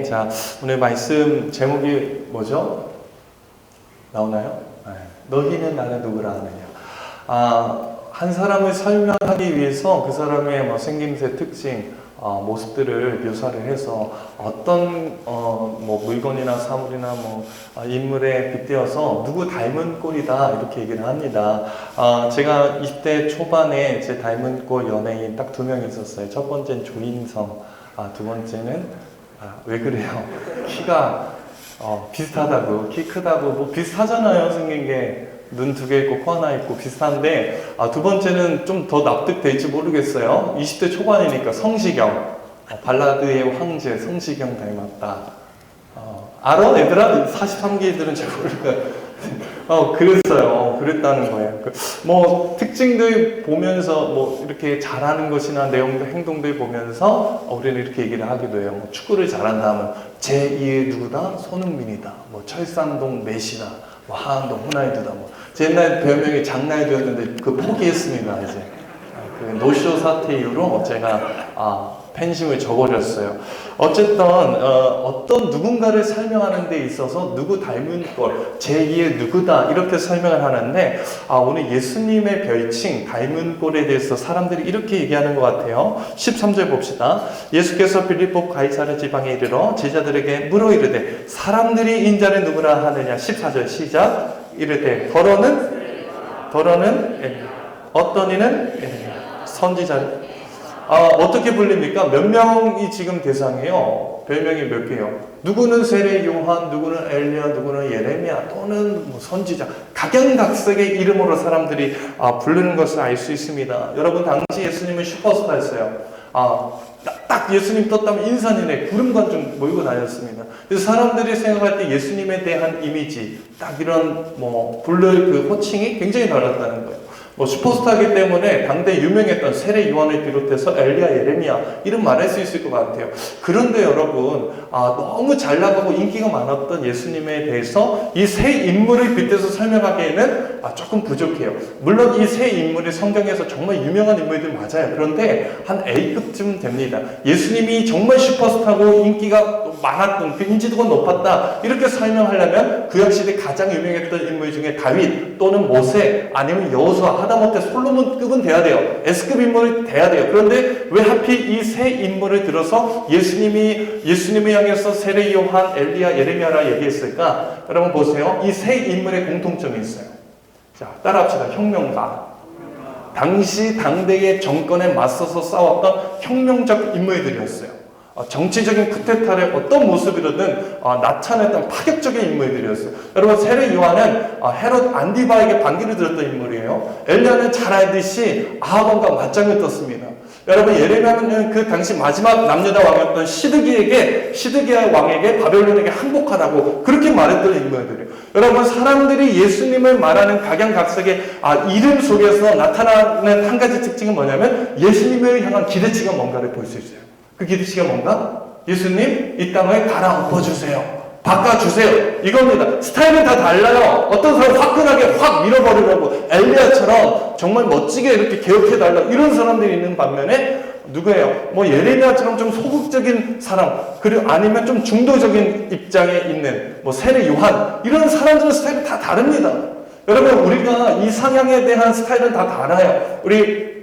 자, 오늘 말씀 제목이 뭐죠? 나오나요? 네. 너희는 나를 누구라 하느냐. 한 사람을 설명하기 위해서 그 사람의 생김새, 특징, 모습들을 묘사를 해서 어떤 물건이나 사물이나 인물에 빗대어서 누구 닮은 꼴이다 이렇게 얘기를 합니다. 제가 20대 초반에 제 닮은 꼴 연예인 딱 2명 있었어요. 첫 번째는 조인성, 두 번째는 왜 그래요? 키가 비슷하다고, 키 크다고, 비슷하잖아요. 생긴 게 눈 2개 있고 코 하나 있고 비슷한데, 두 번째는 좀 더 납득될지 모르겠어요. 20대 초반이니까 성시경, 발라드의 황제 성시경 닮았다. 알아? 얘들아? 43기들은 잘 모르니까. 그랬어요. 그랬다는 거예요. 특징들 보면서, 이렇게 잘하는 것이나 내용들, 행동들 보면서, 우리는 이렇게 얘기를 하기도 해요. 축구를 잘한다 하면, 제2의 누구다? 손흥민이다. 철산동 메시다. 하안동 호날두다. 제 옛날 별명이 장날두였는데, 포기했습니다, 이제. 노쇼 사태 이후로 제가, 팬심을 저버렸어요. 어쨌든 어떤 누군가를 설명하는 데 있어서 누구 닮은 꼴, 제2의 누구다 이렇게 설명을 하는데, 오늘 예수님의 별칭 닮은 꼴에 대해서 사람들이 이렇게 얘기하는 것 같아요. 13절 봅시다. 예수께서 빌립보 가이사랴 지방에 이르러 제자들에게 물어 이르되 사람들이 인자를 누구라 하느냐. 14절 시작. 이르되 더러는 어떤 이는 선지자. 어떻게 불립니까? 몇 명이 지금 대상이에요? 별명이 몇 개요? 누구는 세례 요한, 누구는 엘리야, 누구는 예레미야, 또는 선지자. 각양각색의 이름으로 사람들이 부르는 것을 알 수 있습니다. 여러분, 당시 예수님은 슈퍼스타였어요. 딱 예수님 떴다면 인산인해 구름관중 모이고 다녔습니다. 그래서 사람들이 생각할 때 예수님에 대한 이미지, 딱 이런 부를 그 호칭이 굉장히 달랐다는 거예요. 슈퍼스타이기 때문에 당대 유명했던 세례 요한을 비롯해서 엘리야, 예레미야 이름 말할 수 있을 것 같아요. 그런데 여러분, 너무 잘 나가고 인기가 많았던 예수님에 대해서 이 세 인물을 빗대서 설명하기에는 조금 부족해요. 물론 이 세 인물이 성경에서 정말 유명한 인물들 맞아요. 그런데 한 A급쯤 됩니다. 예수님이 정말 슈퍼스타고 인기가 많았던, 그 인지도가 높았다 이렇게 설명하려면 구약시대 가장 유명했던 인물 중에 다윗 또는 모세 아니면 여호수아, 하다못해 솔로몬급은 돼야 돼요. S급 인물이 돼야 돼요. 그런데 왜 하필 이 세 인물을 들어서 예수님을 향해서 세례 요한, 엘리야, 예레미야라 얘기했을까? 여러분 보세요. 이 세 인물의 공통점이 있어요. 자, 따라합시다. 혁명가. 당시 당대의 정권에 맞서서 싸웠던 혁명적 인물들이었어요. 정치적인 쿠데타의 어떤 모습이든 나타냈던 파격적인 인물들이었어요. 여러분, 세례 요한은 헤롯 안디바에게 반기를 들었던 인물이에요. 엘리야는 잘 알듯이 아합원과 맞짱을 떴습니다. 여러분, 예레미야는 그 당시 마지막 남유다 왕이었던 시드기야 왕에게 바벨론에게 항복하라고 그렇게 말했던 인물들이에요. 여러분, 사람들이 예수님을 말하는 각양각색의 이름 속에서 나타나는 한 가지 특징은 뭐냐면 예수님을 향한 기대치가 뭔가를 볼 수 있어요. 그 기대치가 뭔가? 예수님, 이 땅을 갈아엎어주세요. 바꿔주세요. 이겁니다. 스타일은 다 달라요. 어떤 사람 화끈하게 확 밀어버리려고 엘리야처럼 정말 멋지게 이렇게 개혁해달라 이런 사람들이 있는 반면에 누구예요? 예레미야처럼 좀 소극적인 사람, 그리고 아니면 좀 중도적인 입장에 있는 세례 요한 이런 사람들은 스타일이 다 다릅니다. 여러분, 우리가 이 성향에 대한 스타일은 다 달라요. 우리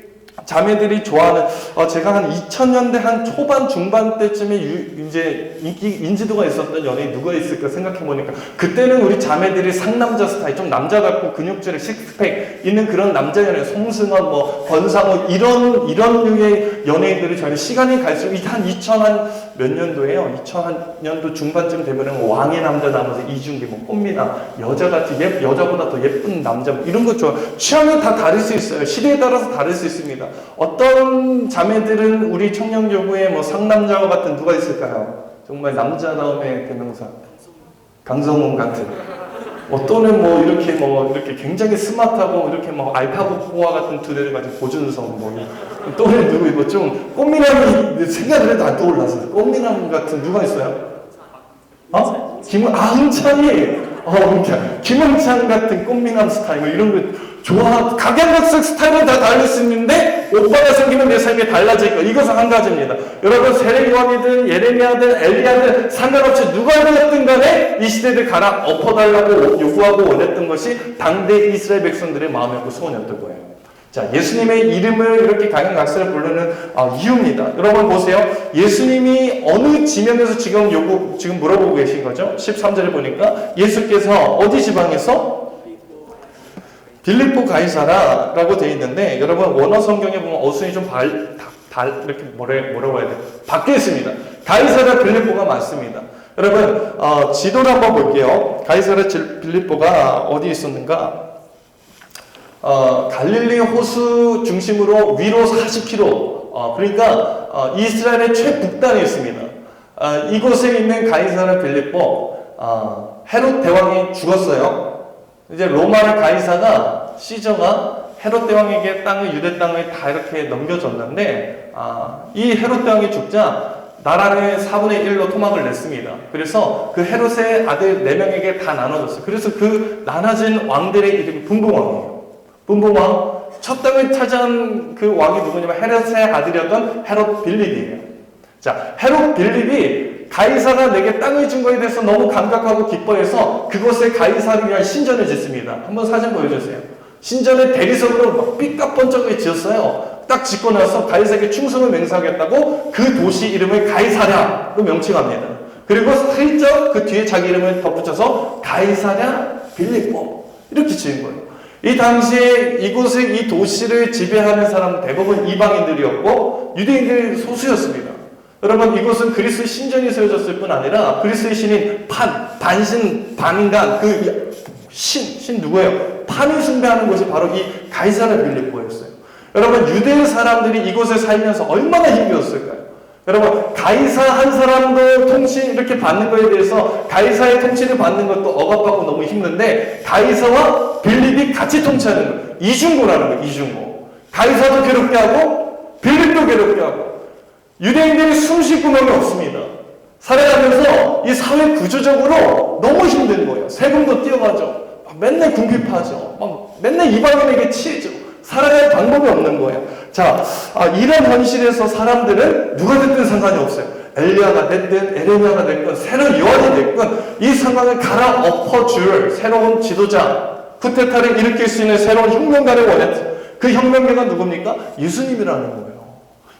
자매들이 좋아하는, 제가 한 2000년대 한 초반 중반 때쯤에 이제 인지도가 있었던 연예인 누가 있을까 생각해보니까 그때는 우리 자매들이 상남자 스타일, 좀 남자 같고 근육질의 식스팩 있는 그런 남자 연예인, 송승헌, 권상우 이런 류의 연예인들이 저희는 시간이 갈수록 한 2000 몇 년도에요? 2000년도 중반쯤 되면은 왕의 남자 나오면서 이준기, 꽃미나 여자같이 여자보다 더 예쁜 남자 이런 거 좋아. 취향은 다 다를 수 있어요. 시대에 따라서 다를 수 있습니다. 어떤 자매들은 우리 청년교구에 상남자와 같은 누가 있을까요? 정말 남자다움의 대명사. 강성훈 같은. 또는 이렇게 굉장히 스마트하고 이렇게 알파고와 같은 두뇌를 가진 고준성 또는 누구 좀 꽃미남이 생각을 해도 안 떠올라서 꽃미남 같은 누가 있어요? 흥찬이 김흥찬 같은 꽃미남 스타일 이런 거 각양각색 스타일은 다 다를 수 있는데 오빠가 생기면 내 삶이 달라질 거. 이것은 한 가지입니다. 여러분 세례 요한이든 예레미야든 엘리야든 상관없이 누가 되었든 간에 이 시대를 갈아 엎어달라고 요구하고 원했던 것이 당대 이스라엘 백성들의 마음이었고 소원이었던 거예요. 자, 예수님의 이름을 이렇게 각양각색을 부르는 이유입니다. 여러분 보세요. 예수님이 어느 지명에서 지금 물어보고 계신 거죠? 13절에 보니까 예수께서 어디 지방에서? 빌립보 가이사라라고 되어 있는데 여러분 원어 성경에 보면 어순이 좀 이렇게 뭐라고 해야 돼요? 바뀌어 있습니다. 가이사라 빌립보가 맞습니다. 여러분 지도를 한번 볼게요. 가이사라 빌립보가 어디 있었는가? 갈릴리 호수 중심으로 위로 40km, 그러니까 이스라엘의 최북단에 있습니다. 이곳에 있는 가이사라 빌립보, 헤롯 대왕이 죽었어요. 이제 로마의 가이사가 시저가 헤롯 대왕에게 유대 땅을 다 이렇게 넘겨줬는데 이 헤롯 대왕이 죽자 나라를 4분의 1로 토막을 냈습니다. 그래서 그 헤롯의 아들 4명에게 다 나눠졌어요. 그래서 그 나눠진 왕들의 이름이 분봉왕이에요. 분봉왕, 첫 땅을 차지한 그 왕이 누구냐면 헤롯의 아들이었던 헤롯 빌립이에요. 자, 헤롯 빌립이 가이사가 내게 땅을 준 거에 대해서 너무 감격하고 기뻐해서 그곳에 가이사를 위한 신전을 짓습니다. 한번 사진 보여주세요. 신전을 대리석으로 막 삐까뻔쩍하게 지었어요. 딱 짓고 나서 가이사에게 충성을 맹세하겠다고 그 도시 이름을 가이사랴로 명칭합니다. 그리고 슬쩍 그 뒤에 자기 이름을 덧붙여서 가이사랴 빌립보 이렇게 지은 거예요. 이 당시에 이곳의 이 도시를 지배하는 사람은 대부분 이방인들이었고 유대인들이 소수였습니다. 여러분 이곳은 그리스의 신전이 세워졌을 뿐 아니라 그리스의 신인 반인간 신 누구예요? 판을 숭배하는 곳이 바로 이 가이사랴 빌립보였어요. 여러분 유대 사람들이 이곳에 살면서 얼마나 힘들었을까요? 여러분 가이사 한 사람도 통치 이렇게 받는 것에 대해서 가이사의 통치를 받는 것도 억압받고 너무 힘든데 가이사와 빌립이 같이 통치하는 거예요. 이중고라는 거예요. 이중고. 가이사도 괴롭게 하고 빌립도 괴롭게 하고 유대인들이 숨 쉴 구멍이 없습니다. 살아가면서 이 사회 구조적으로 너무 힘든 거예요. 세금도 뛰어가죠. 맨날 궁핍하죠. 맨날 이방인에게 치이죠. 살아갈 방법이 없는 거예요. 자, 이런 현실에서 사람들은 누가 됐든 상관이 없어요. 엘리야가 됐든 에레미야가 됐든 새로운 요한이 됐든 이 상황을 갈아엎어줄 새로운 지도자, 쿠데타를 일으킬 수 있는 새로운 혁명가를 원했어요. 그 혁명가가 누굽니까? 예수님이라는 거예요.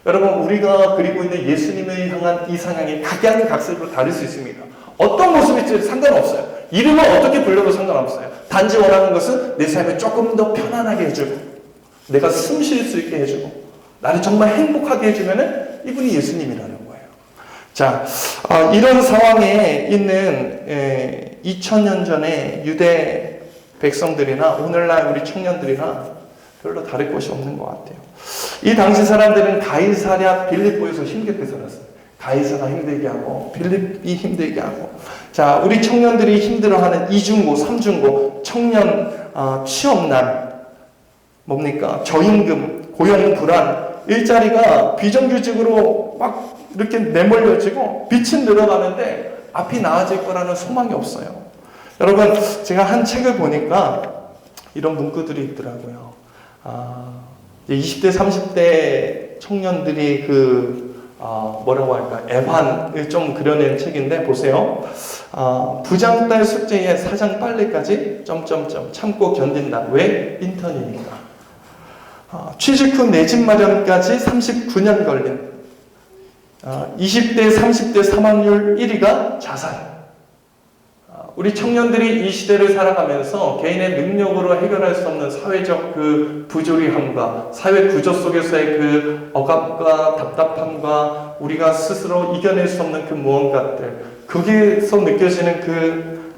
여러분 우리가 그리고 있는 예수님을 향한 이 상향이 각양각색으로 다를 수 있습니다. 어떤 모습일지 상관없어요. 이름을 어떻게 불러도 상관없어요. 단지 원하는 것은 내 삶을 조금 더 편안하게 해주고 내가 숨 쉴 수 있게 해주고 나를 정말 행복하게 해주면은 이분이 예수님이라는 거예요. 자, 이런 상황에 있는 2000년 전에 유대 백성들이나 오늘날 우리 청년들이나 별로 다를 것이 없는 것 같아요. 이 당시 사람들은 가이사랴 빌립보에서 힘겹게 살았어요. 가이사가 힘들게 하고 빌립이 힘들게 하고 자, 우리 청년들이 힘들어하는 이중고, 삼중고, 청년 취업난 뭡니까? 저임금, 고용 불안, 일자리가 비정규직으로 막 이렇게 내몰려지고 빛은 늘어가는데 앞이 나아질 거라는 소망이 없어요. 여러분, 제가 한 책을 보니까 이런 문구들이 있더라고요. 20대, 30대 청년들이 뭐라고 할까, 애환을 좀 그려낸 책인데, 보세요. 부장딸 숙제에 사장 빨래까지, 참고 견딘다. 왜? 인턴이니까. 취직 후 내 집 마련까지 39년 걸린 20대, 30대 사망률 1위가 자살. 우리 청년들이 이 시대를 살아가면서 개인의 능력으로 해결할 수 없는 사회적 그 부조리함과 사회 구조 속에서의 그 억압과 답답함과 우리가 스스로 이겨낼 수 없는 그 무언가들, 거기에서 느껴지는 그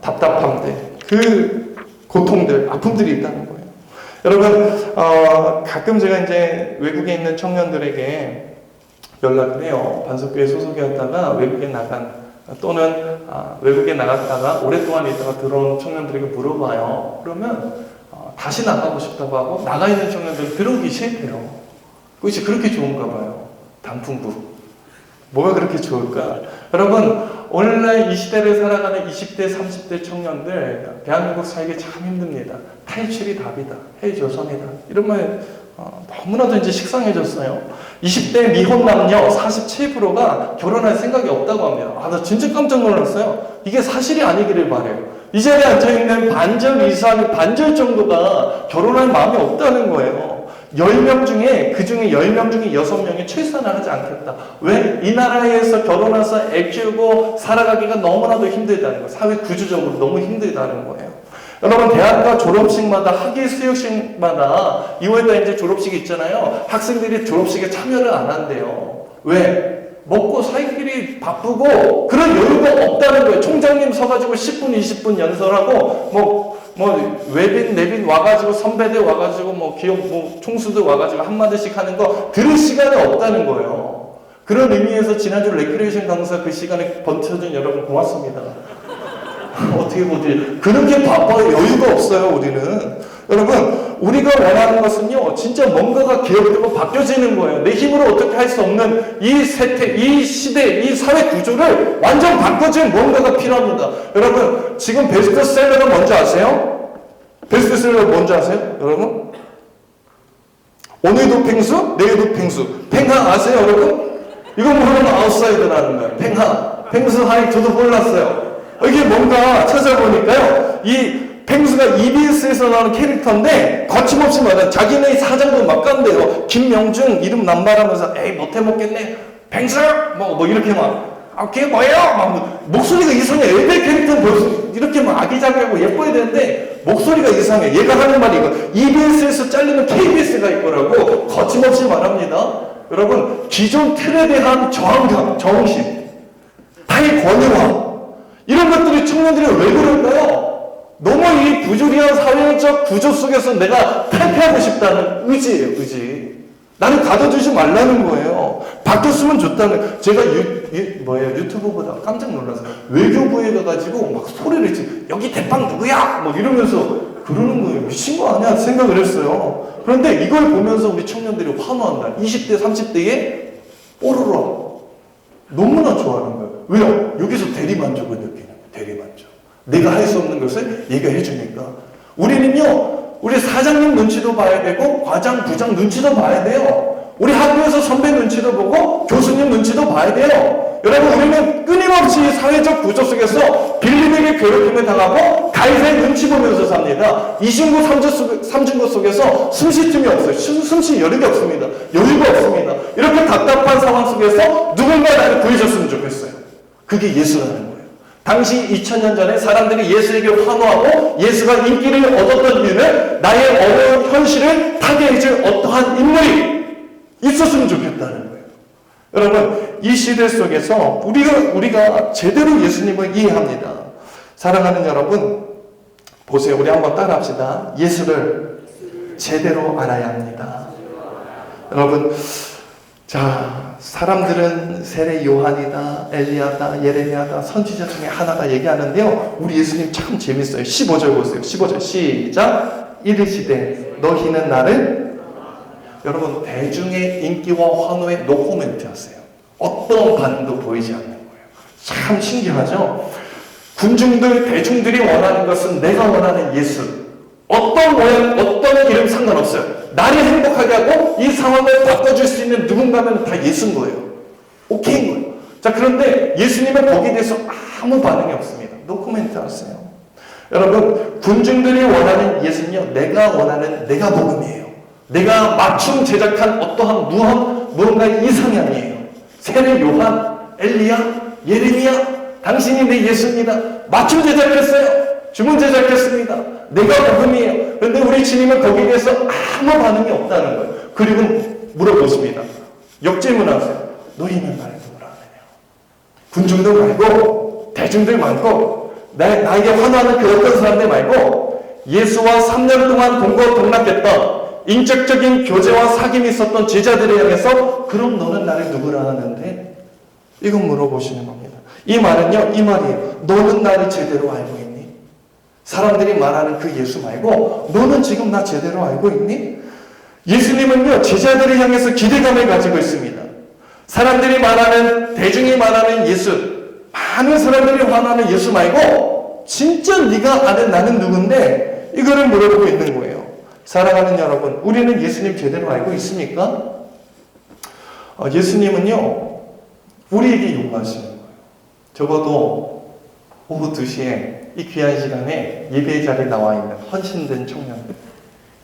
답답함들, 그 고통들, 아픔들이 있다는 거예요. 여러분, 가끔 제가 이제 외국에 있는 청년들에게 연락을 해요. 반석교회 소속이었다가 외국에 나간 또는 외국에 나갔다가 오랫동안 있다가 들어온 청년들에게 물어봐요. 그러면 다시 나가고 싶다고 하고 나가 있는 청년들은 들어오기 싫대요. 그것이 그렇게 좋은가 봐요. 단풍부. 뭐가 그렇게 좋을까? 여러분, 오늘날 이 시대를 살아가는 20대, 30대 청년들, 대한민국 살기 참 힘듭니다. 탈출이 답이다. 헬조선이다. 이런 말 너무나도 이제 식상해졌어요. 20대 미혼 남녀 47%가 결혼할 생각이 없다고 합니다. 나 진짜 깜짝 놀랐어요. 이게 사실이 아니기를 바래요. 이 자리에 앉아있는 반절 정도가 결혼할 마음이 없다는 거예요. 10명 중에, 그 중에 10명 중에 6명이 출산을 하지 않겠다. 왜? 이 나라에서 결혼해서 애 키우고 살아가기가 너무나도 힘들다는 거예요. 사회 구조적으로 너무 힘들다는 거예요. 여러분, 대학가 졸업식마다, 학위 수여식마다 2월달 이제 졸업식이 있잖아요. 학생들이 졸업식에 참여를 안 한대요. 왜? 먹고 살길이 바쁘고 그런 여유가 없다는 거예요. 총장님 서가지고 10분, 20분 연설하고 외빈, 내빈 와가지고 선배들 와가지고 기업 총수들 와가지고 한마디씩 하는 거 들을 시간이 없다는 거예요. 그런 의미에서 지난주 레크레이션 강사 그 시간에 번쳐준 여러분 고맙습니다. 어떻게 보지? 그렇게 바빠요. 여유가 없어요, 우리는. 여러분, 우리가 원하는 것은요, 진짜 뭔가가 개혁되고 바뀌어지는 거예요. 내 힘으로 어떻게 할 수 없는 이 세태, 이 시대, 이 사회 구조를 완전 바꿔줄 뭔가가 필요합니다. 여러분, 지금 베스트셀러가 뭔지 아세요? 베스트셀러가 뭔지 아세요? 여러분? 오늘도 펭수, 내일도 펭수. 팽하 아세요, 여러분? 이거 모르면 아웃사이더라는 거예요. 팽하. 펭수 하이 저도 몰랐어요. 이게 뭔가 찾아보니까요, 이 펭수가 EBS에서 나오는 캐릭터인데, 거침없이 말해. 자기네 사장도 막 깐대요. 김명중 이름 남발하면서, 에이, 못해먹겠네. 펭수! 이렇게 걔 뭐예요? 목소리가 이상해. 애들 캐릭터는 벌써 이렇게 아기자기하고 예뻐야 되는데, 목소리가 이상해. 얘가 하는 말이 이거. EBS에서 잘리면 KBS가 있거라고 거침없이 말합니다. 여러분, 기존 틀에 대한 저항감, 정신, 나의 권위화, 이런 것들이 청년들이 왜 그럴까요? 너무 이 부조리한 사회적 구조 속에서 내가 탈피하고 싶다는 의지예요, 의지. 나는 가둬두지 말라는 거예요. 바뀌었으면 좋다는. 제가 유튜브보다 깜짝 놀랐어요. 외교부에 가가지고 막 소리를 여기 대빵 누구야? 이러면서 그러는 거예요. 미친 거 아니야? 생각을 했어요. 그런데 이걸 보면서 우리 청년들이 환호한다. 20대, 30대에 뽀로로 너무나 좋아하는 거예요. 왜요? 여기서 대리만족을 느끼는 거예요. 대리만족. 내가 할 수 없는 것을 얘가 해주니까. 우리는요, 우리 사장님 눈치도 봐야 되고, 과장, 부장 눈치도 봐야 돼요. 우리 학교에서 선배 눈치도 보고, 교수님 눈치도 봐야 돼요. 여러분, 우리는 끊임없이 사회적 구조 속에서 빌리에게 괴롭힘을 당하고, 가해자의 눈치 보면서 삽니다. 이중고, 삼중고 속에서 숨쉴 틈이 없어요. 숨쉴 여력이 없습니다. 여유가 없습니다. 이렇게 답답한 상황 속에서 누군가 나를 구해줬으면 좋겠어요. 그게 예수라는 거예요. 당시 2000년 전에 사람들이 예수에게 환호하고 예수가 인기를 얻었던 이유는 나의 어려운 현실을 타개해줄 어떠한 인물이 있었으면 좋겠다는 거예요. 여러분, 이 시대 속에서 우리가 제대로 예수님을 이해합니다. 사랑하는 여러분, 보세요. 우리 한번 따라합시다. 예수를 제대로 알아야 합니다. 여러분, 자, 사람들은 세례 요한이다, 엘리야다, 예레미야다, 선지자 중에 하나다 얘기하는데요. 우리 예수님 참 재밌어요. 15절 보세요. 15절 시작. 이르시되 너희는 나를, 여러분, 대중의 인기와 환호에 노코멘트 하세요. 어떤 반응도 보이지 않는 거예요. 참 신기하죠? 군중들, 대중들이 원하는 것은 내가 원하는 예수. 어떤 모양, 어떤 이름 상관없어요. 나를 행복하게 하고 이 상황을 바꿔줄 수 있는 누군가면 다 예수인 거예요. 오케이인 거예요. 자, 그런데 예수님은 거기에 대해서 아무 반응이 없습니다. 노코멘트 하세요. 여러분, 군중들이 원하는 예수는요, 내가 원하는 내가 복음이에요. 내가 맞춤 제작한 어떠한 무언가의 이상이 아니에요. 세례 요한, 엘리야, 예레미야, 당신이 내 예수입니다. 맞춤 제작했어요. 주문 제작했습니다. 내가 복음이에요. 그런데 우리 주님은 거기에 대해서 아무 반응이 없다는 거예요. 그리고 물어보십니다. 역질문하세요. 너희는 나를 누구라 하느냐? 군중들 말고, 대중들 말고, 나에게 환호하는 그 어떤 사람들 말고, 예수와 3년 동안 동거동락했던 인격적인 교제와 사귐이 있었던 제자들을 향해서, 그럼 너는 나를 누구라 하는데? 이건 물어보시는 겁니다. 이 말은요, 이 말이에요. 너는 나를 제대로 알고 있니? 사람들이 말하는 그 예수 말고 너는 지금 나 제대로 알고 있니? 예수님은요, 제자들을 향해서 기대감을 가지고 있습니다. 사람들이 말하는, 대중이 말하는 예수, 많은 사람들이 환호하는 예수 말고 진짜 네가 아는 나는 누군데 이거를 물어보고 있는 거예요. 사랑하는 여러분, 우리는 예수님 제대로 알고 있습니까? 예수님은요 우리에게 요구하시는 거예요. 적어도 오후 2시에 이 귀한 시간에 예배의 자리에 나와 있는 헌신된 청년들,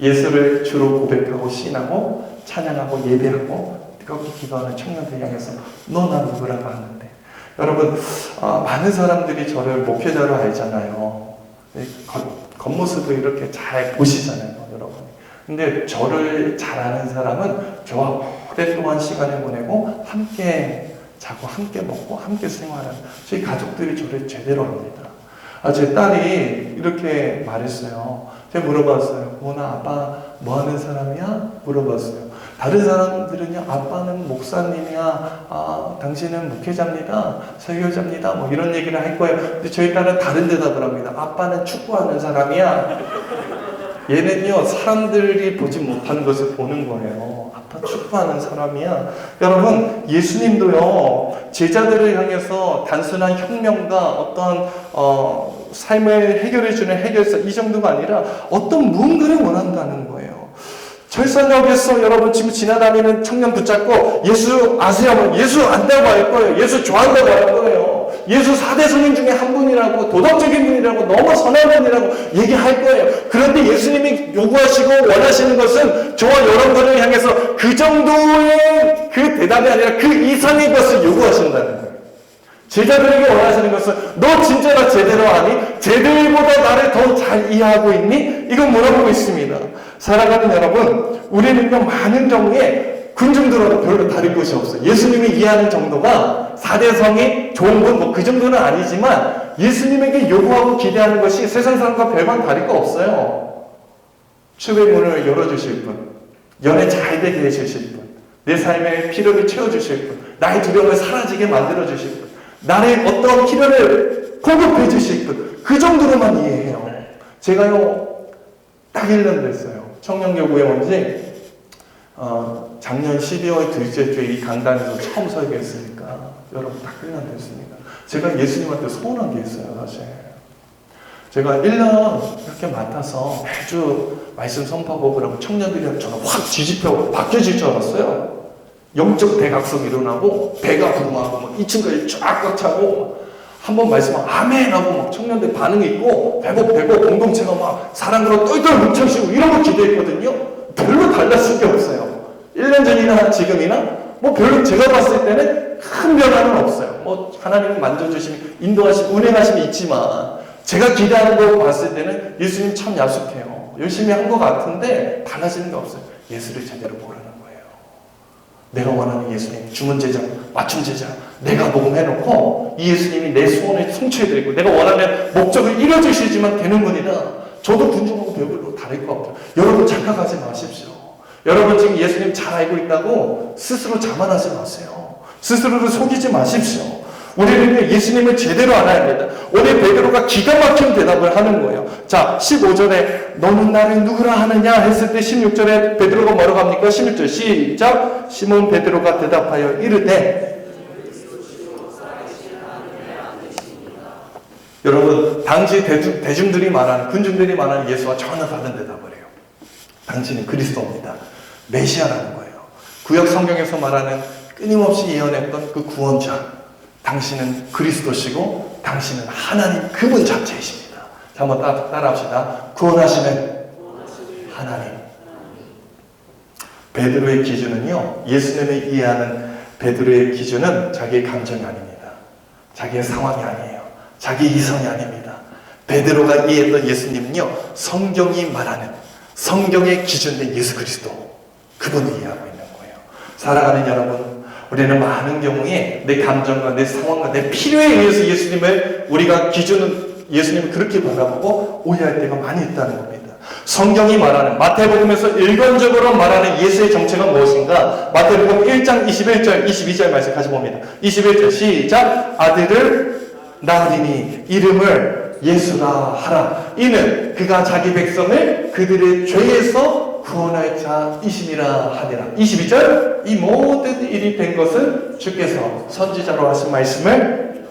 예수를 주로 고백하고 신하고 찬양하고 예배하고 뜨겁게 기도하는 청년들 향해서 너 나 누구라고 하는데, 여러분 많은 사람들이 저를 목회자로 알잖아요. 겉모습을 이렇게 잘 보시잖아요, 여러분. 근데 저를 잘 아는 사람은 저와 오랫동안 시간을 보내고 함께 자고 함께 먹고 함께 생활하는 저희 가족들이 저를 제대로 압니다. 제 딸이 이렇게 말했어요. 제가 물어봤어요. 고은아, 아빠 뭐 하는 사람이야? 물어봤어요. 다른 사람들은요, 아빠는 목사님이야, 당신은 목회자입니다, 설교자입니다, 뭐 이런 얘기를 할 거예요. 근데 저희 딸은 다른 대답을 합니다. 아빠는 축구하는 사람이야. 얘는요, 사람들이 보지 못하는 것을 보는 거예요. 아빠 축구하는 사람이야. 여러분, 예수님도요, 제자들을 향해서 단순한 혁명과 어떤 삶을 해결해주는 해결사 이 정도가 아니라 어떤 무언가를 원한다는 거예요. 철산역에서 여러분 지금 지나다니는 청년 붙잡고 예수 아세요? 예수 안다고 할 거예요. 예수 좋아한다고 할 거예요. 예수 4대 성인 중에 한 분이라고, 도덕적인 분이라고, 너무 선한 분이라고 얘기할 거예요. 그런데 예수님이 요구하시고 원하시는 것은 저와 여러분들을 향해서 그 정도의 그 대답이 아니라 그 이상의 것을 요구하신다는 거예요. 제자들에게 원하시는 것은 너 진짜 나 제대로 아니? 쟤들보다 나를 더 잘 이해하고 있니? 이건 물어보고 있습니다. 사랑하는 여러분, 우리는요 많은 경우에 군중들하고 별로 다를 것이 없어요. 예수님이 이해하는 정도가 4대 성이 좋은 분 뭐 그 정도는 아니지만 예수님에게 요구하고 기대하는 것이 세상 사람과 별반 다를 거 없어요. 축의 문을 열어주실 분, 연애 잘 되게 해주실 분, 내 삶의 필요를 채워주실 분, 나의 두려움을 사라지게 만들어주실 분, 나의 어떤 필요를 공급해 주실 분, 그 정도로만 이해해요. 제가요 딱 1년 됐어요. 청년교구에 온 지 작년 12월 둘째 주에 이 강단에서 처음 설교했으니까 여러분 딱 1년 됐습니다. 제가 예수님한테 소원한 게 있어요. 사실 제가 1년 이렇게 맡아서 매주 말씀 선포하고 그러면 청년들이 저는 확 뒤집혀 바뀌어질 줄 알았어요. 영적 대각성이 일어나고 배가 부르고 막 2층까지 쫙 꽉 차고 한번 말씀하면 아멘 하고 막 청년들 반응이 있고 배고 공동체가 막 사랑으로 똘똘 뭉쳐지고 이런 거 기대했거든요. 별로 달랐을 게 없어요. 1년 전이나 지금이나 뭐 별로 제가 봤을 때는 큰 변화는 없어요. 뭐 하나님은 만져주시면 인도하시면 운행하심이 있지만 제가 기대하는 거 봤을 때는 예수님 참 야속해요. 열심히 한 것 같은데 달라지는 게 없어요. 예수를 제대로 모르는 거예요. 내가 원하는 예수님, 주문 제자, 맞춤 제자, 내가 녹음해놓고 이 예수님이 내 소원을 성취해드리고 내가 원하는 목적을 이뤄주시지만 되는 분이다. 저도 군중하고 별로 다를 것 같아요. 여러분 착각하지 마십시오. 여러분 지금 예수님 잘 알고 있다고 스스로 자만하지 마세요. 스스로를 속이지 마십시오. 우리는 예수님을 제대로 알아야 합니다. 오늘 베드로가 기가 막힌 대답을 하는 거예요. 자, 15절에 너는 나를 누구라 하느냐 했을 때 16절에 베드로가 뭐라고 합니까? 16절 시작. 시몬 베드로가 대답하여 이르되, 여러분 당시 대중들이 말하는, 군중들이 말하는 예수와 전혀 다른 대답을 해요. 당신은 그리스도입니다. 메시아라는 거예요. 구약 성경에서 말하는 끊임없이 예언했던 그 구원자, 당신은 그리스도시고 당신은 하나님 그분 자체이십니다. 자, 한번 따라합시다. 구원하시는 하나님. 베드로의 기준은요, 예수님을 이해하는 베드로의 기준은 자기의 감정이 아닙니다. 자기의 상황이 아니에요. 자기 이성이 아닙니다. 베드로가 이해했던 예수님은요, 성경이 말하는 성경의 기준된 예수 그리스도, 그분을 이해하고 있는 거예요. 사랑하는 여러분, 우리는 많은 경우에 내 감정과 내 상황과 내 필요에 의해서 예수님을 우리가 기준은 예수님을 그렇게 바라보고 오해할 때가 많이 있다는 겁니다. 성경이 말하는, 마태복음에서 일관적으로 말하는 예수의 정체가 무엇인가? 마태복음 1장 21절 22절 말씀 같이 봅니다. 21절 시작. 아들을 낳으리니 이름을 예수라 하라. 이는 그가 자기 백성을 그들의 죄에서 구원할 자이심이라 하니라. 22절. 이 모든 일이 된 것은 주께서 선지자로 하신 말씀을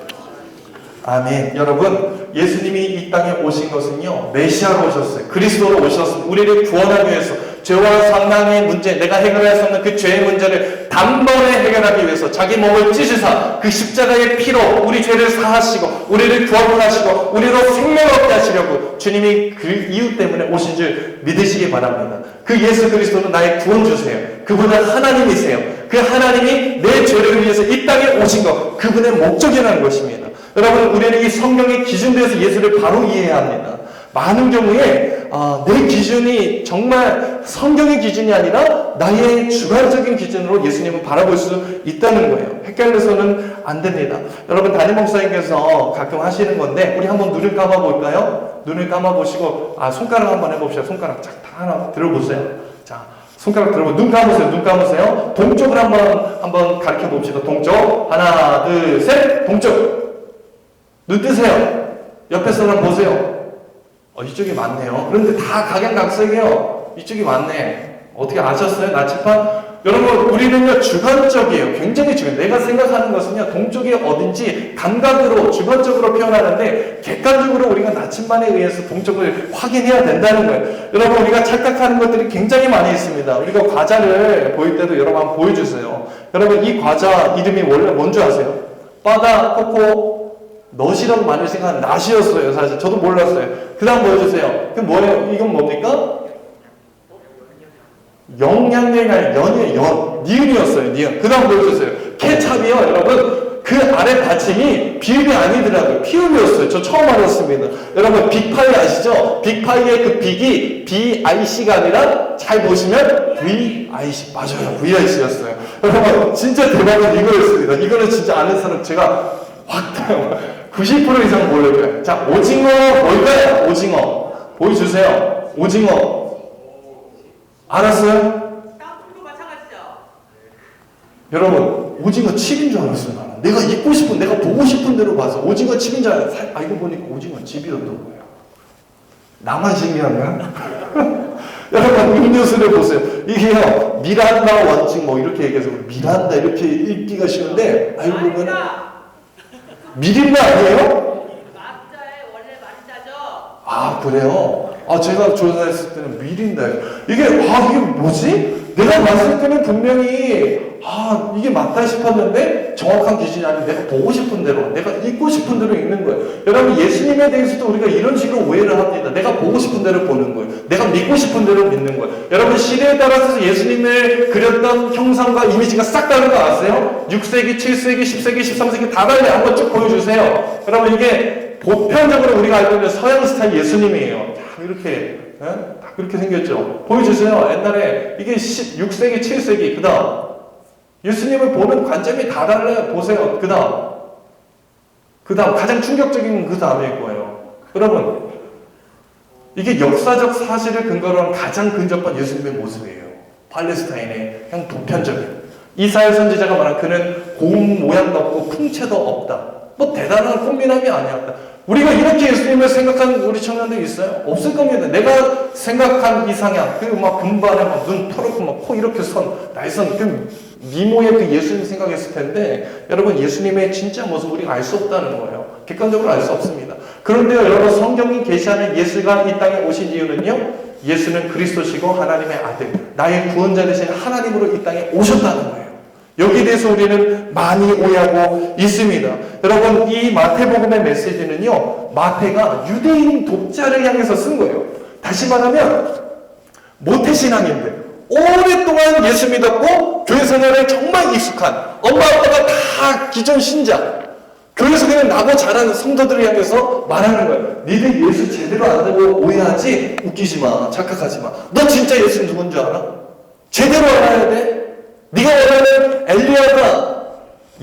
아멘. 여러분, 예수님이 이 땅에 오신 것은요, 메시아로 오셨어요. 그리스도로 오셨습니다. 우리를 구원하기 위해서 죄와 사망의 문제, 내가 해결할 수 없는 그 죄의 문제를 단번에 해결하기 위해서 자기 몸을 찢으사 그 십자가의 피로 우리 죄를 사하시고 우리를 구원하시고 우리로 생명을 얻게 하시려고 주님이 그 이유 때문에 오신 줄 믿으시기 바랍니다. 그 예수 그리스도는 나의 구원주세요. 그분은 하나님이세요. 그 하나님이 내 죄를 위해서 이 땅에 오신 것, 그분의 목적이라는 것입니다. 여러분, 우리는 이 성경의 기준대에서 예수를 바로 이해해야 합니다. 많은 경우에 내 기준이 정말 성경의 기준이 아니라 나의 주관적인 기준으로 예수님을 바라볼 수 있다는 거예요. 헷갈려서는 안 됩니다. 여러분, 담임 목사님께서 가끔 하시는 건데 우리 한번 눈을 감아볼까요? 눈을 감아보시고 손가락 한번 해봅시다. 손가락 쫙 하나 들어보세요. 자, 손가락 들어보고 눈 감으세요. 눈 감으세요. 동쪽을 한번 가르쳐 봅시다. 동쪽. 하나, 둘, 셋. 동쪽. 눈 뜨세요. 옆에 사람 보세요. 이쪽이 맞네요. 그런데 다 각양각색이에요. 이쪽이 맞네. 어떻게 아셨어요? 나침반? 여러분, 우리는요, 주관적이에요. 굉장히 주관. 내가 생각하는 것은요, 동쪽이 어딘지 감각으로, 주관적으로 표현하는데, 객관적으로 우리가 나침반에 의해서 동쪽을 확인해야 된다는 거예요. 여러분, 우리가 착각하는 것들이 굉장히 많이 있습니다. 우리가 과자를 보일 때도 여러분 한번 보여주세요. 여러분, 이 과자 이름이 원래 뭔지 아세요? 바다, 코코, 넛이라고 많이 생각하는 낫이었어요. 사실 저도 몰랐어요. 그 다음 보여주세요. 그 뭐예요? 이건 뭡니까? 영양갱이 아니라 연이에요. 연. 니은이었어요. 니은. 그 다음 보여주세요. 케찹이요. 여러분, 그 아래 받침이 비읍이 아니더라고요. 피읍이었어요. 저 처음 알았습니다. 여러분, 빅파이 아시죠? 빅파이의 그 빅이 BIC가 아니라 잘 보시면 VIC. 맞아요. VIC였어요. 여러분, 진짜 대박은 이거였습니다. 이거는 진짜 아는 사람 제가 확 90% 이상 모르고요. 자, 오징어 뭘까요? 오징어. 보여주세요. 오징어. 알았어요? 땅콩도 마찬가지죠. 여러분, 오징어 칩인 줄 알았어요. 나는. 내가 입고 싶은, 내가 보고 싶은 대로 봐서 오징어 칩인 줄 알았어요. 알고 보니까 오징어 칩이었던 거예요. 나만 신기한가? 여러분, 음료수를 보세요. 이게요, 미란다 원칙 뭐 이렇게 얘기해서 미란다 이렇게 읽기가 쉬운데 알고 보면 미린다 아니에요? 마자에 원래 마자죠. 아, 그래요? 제가 조사했을 때는 미린다예요. 이게 뭐지? 내가 봤을 때는 분명히 이게 맞다 싶었는데 정확한 기준이 아니고 내가 보고 싶은 대로, 내가 읽고 싶은 대로 읽는 거예요. 여러분, 예수님에 대해서도 우리가 이런 식으로 오해를 합니다. 내가 보고 싶은 대로 보는 거예요. 내가 믿고 싶은 대로 믿는 거예요. 여러분, 시대에 따라서 예수님을 그렸던 형상과 이미지가 싹 다른 거 아세요? 6세기, 7세기, 10세기, 13세기 다 달리 한번 쭉 보여주세요. 여러분, 이게 보편적으로 우리가 알고 있는 서양 스타일 예수님이에요. 이렇게 다 그렇게 생겼죠. 보여주세요. 옛날에 이게 6세기, 7세기 그 다음 예수님을 보는 관점이 다 달라요. 보세요. 그 다음 가장 충격적인 건 그 다음일 거예요. 여러분, 이게 역사적 사실을 근거로 한 가장 근접한 예수님의 모습이에요. 팔레스타인의 그냥 보편적인 이사야 선지자가 말한 그는 곰 모양도 없고 풍채도 없다. 뭐 대단한 꽃미남이 아니었다. 우리가 이렇게 예수님을 생각하는 우리 청년들 있어요? 없을 겁니다. 내가 생각한 이상향, 그리고 막 금발에 막 눈 퍼렇고 막 코 이렇게 날선 그 미모의 그 예수님 생각했을 텐데, 여러분, 예수님의 진짜 모습 우리가 알 수 없다는 거예요. 객관적으로 알 수 없습니다. 그런데요, 여러분, 성경이 계시하는 예수가 이 땅에 오신 이유는요, 예수는 그리스도시고 하나님의 아들, 나의 구원자 되신 하나님으로 이 땅에 오셨다는 거예요. 여기에 대해서 우리는 많이 오해하고 있습니다. 여러분, 이 마태복음의 메시지는요, 마태가 유대인 독자를 향해서 쓴 거예요. 다시 말하면 모태신앙인들, 오랫동안 예수 믿었고 교회 생활에 정말 익숙한 엄마 아빠가 다 기존 신자, 교회에서 그냥 나고 자라는 성도들을 향해서 말하는 거예요. 니들 예수 제대로 안 되고 오해하지? 웃기지 마, 착각하지 마. 너 진짜 예수 누군 줄 알아? 제대로 알아야 돼. 네가 원하는 엘리야가,